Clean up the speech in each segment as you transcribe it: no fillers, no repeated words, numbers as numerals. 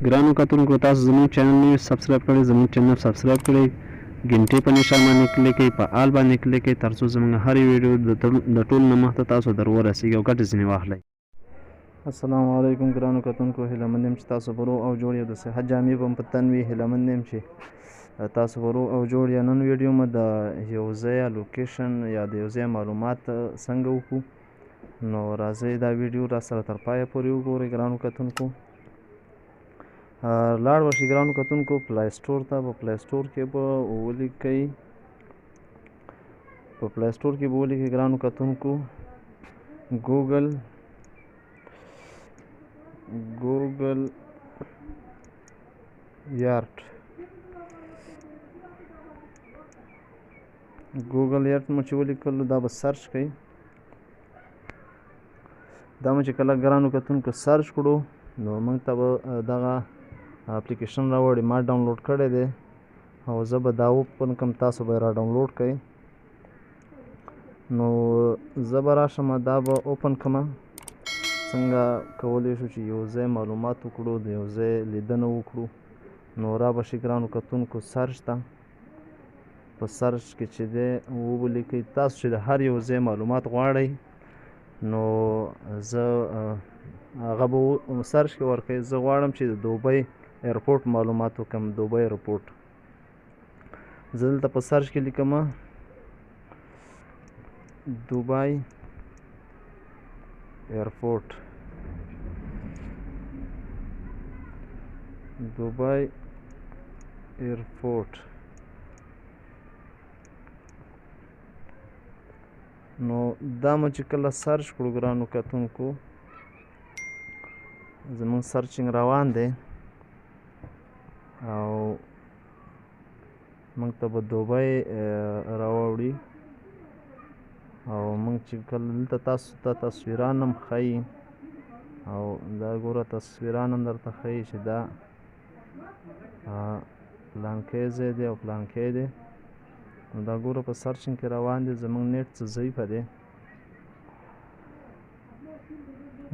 ګرانو کتونکو تاسو زموږ چینل نوی سبسکرایب کړئ زموږ چینل سبسکرایب کړئ ګنټې په نشان باندې کلیک کړئ په آل باندې کلیک کړئ تر څو زموږ هرې ویډیو د ټول نه مخته تاسو در ورسیږي او ګټې ځینې واخلئ. السلام علیکم ګرانو کتونکو، هیله مند یم چې تاسو به روغ او جوړ یې، د صحت جامې به مو په تن وي. هیله مند یم چې تاسو به روغ او جوړ یې. نن ویډیو مو د یو ځای لوکیشن یا د یو ځای معلومات څنګه وکړو، نو راځئ دا ویډیو را سره تر پایه پورې وګورئ. ګرانو کتونکو لاړ وشئ ګرانو کتونکو پلی سټور ته. په پلی سټور کې به ولیکئ ګرانو کتونکو ګوګل یارډ مو چې ولیکلو دا به سرچ کړئ. دا مو چې کله ګرانو کتونکو سرچ کړو نو موږ ته به دغه اپلیکیشن راوړي. ما ډاونلوډ کړی دی او زه به دا اوپن کړم، تاسو به را ډاونلوډ کړئ. نو زه به راشم دا به اوپن کړم. څنګه کولی شو چې یو ځای معلومات وکړو، د یو ځای لیدنه وکړو. نو را به شي ګرانو کتونکو سرچ ته. په سرچ کې چې دی ولیکئ تاسو چې د هر یو ځای معلومات غواړئ، نو زه هغه به سرچ کې ورکړئ. زه غواړم چې د دوبۍ ایرپورټ معلومات وکړم، دوبۍ ایرپورټ. زه دلته په سرچ کې لیکم دوبۍ ایرپورټ. نو دا مو چې کله سرچ کړو ګرانو کتونکو، زموږ سرچینګ روان دی او موږ ته به دوبۍ راوړي. او موږ چې کله دلته تاسو ته تصویران هم ښیي، او دا ګوره تصویران هم درته ښیي چې دا پلانکی ځای دی او پلانکی دی. نو دا ګوره په سرچینګ کې روان دی. زموږ نیټ څه ضعیفه دی،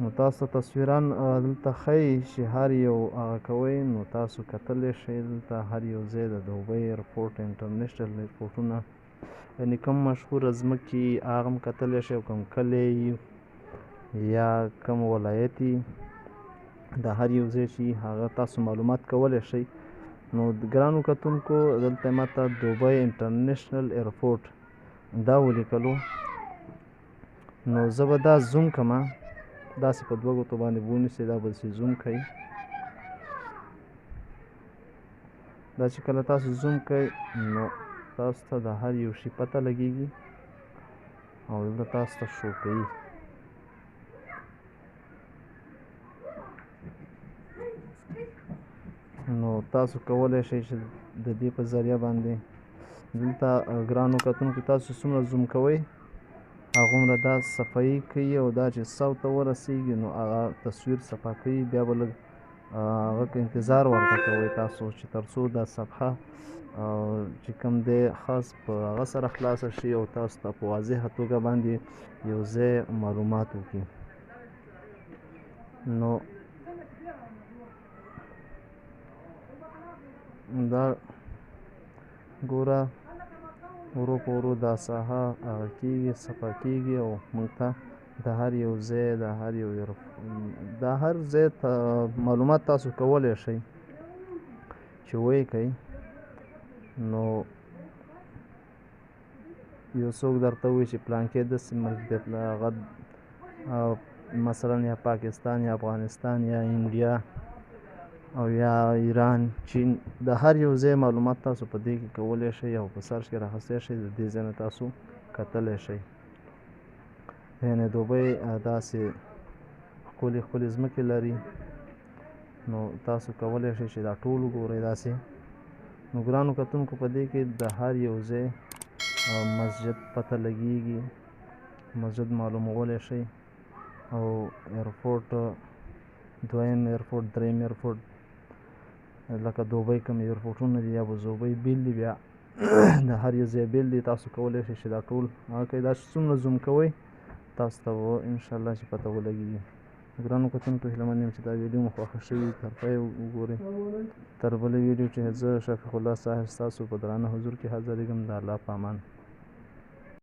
نو تاسو تصویران دلته ښیي چې هر یو هغه کوئ، نو تاسو کتلی شئ دلته هر یو ځای د دوبۍ ایرپورټ انټرنیشنل ایرپورټونه، یعنې کوم مشهوره ځمکې هغه هم کتلی شئ، او کوم کلی یا کوم ولایت د هر یو ځای چې هغه تاسو معلومات کولی شئ. نو ګرانو کتونکو دلته ماته دوبۍ انټرنیشنل ایرپورټ دا ولیکلو. نو زه به دا زوم کړم، داسې په دوه ګوتو باندې ونیسئ، دا به داسې زوم کوئ. دا چې کله تاسو زوم کوئ نو تاسو ته د هر یو شي پته لګیږي او دلته تاسو ته شو کوي. نو تاسو کولی شئ چې د دې په ذریعه باندې دلته ګرانو کتونکو تاسو څومره زوم کوئ هغومره دا صفحې کوي، او دا چې 100 ته ورسیږي نو هغه تصویر صفحه کوي. بیا به لږ هغه انتظار ورته کوئ تاسو چې تر څو دا صفحه چې کوم دی خاص په هغه سره خلاصه شي او تاسو ته په واضحه توګه باندې یو ځای معلومات وکړي. نو دا ګوره ورو په ورو دا ساحه هغه کېږي، صفحه کېږي، او موږ ته د هر یو ځای د هر ځای معلومات تاسو کولی شئ چې ویې کوئ. نو یو څوک درته وایي چې پلانکی داسې ملک دی، هغه مثلا یا پاکستان یا افغانستان یا انډیا او یا ایران، چین، د هر یو ځای معلومات تاسو په دې کې کولی شئ او په سرچ کې راخستی شئ، د دې ځای نه تاسو کتلی شئ. یعنې دوبۍ داسې ښکلې ښکلې ځمکې لري، نو تاسو کولی شئ چې دا ټول وګورئ داسې. نو ګرانو کتونکو په دې کې د هر یو ځای مسجد پته لګیږي، مسجد معلومولی شئ، او ایرپورټ، دویم ایرپورټ، دریم ایرپورټ، لکه دوبۍ کوم ایرپورټونه دي یا به دوبۍ بیل دي، بیا د هر یو ځای بیل دي. تاسو کولی شئ چې دا ټول هغه کوئ. دا چې څومره زوم کوئ تاسو ته به انشاءالله چې پته ولګېږي. ګرانو کتونکو هیله مند یم چې دا ویډیو مو خوښه شوې تر پایه وګورئ. تر بلې ویډیو چې زه شفیق الله صاحب ستاسو په درانه حضور کې حاضرېږم. د الله په امان.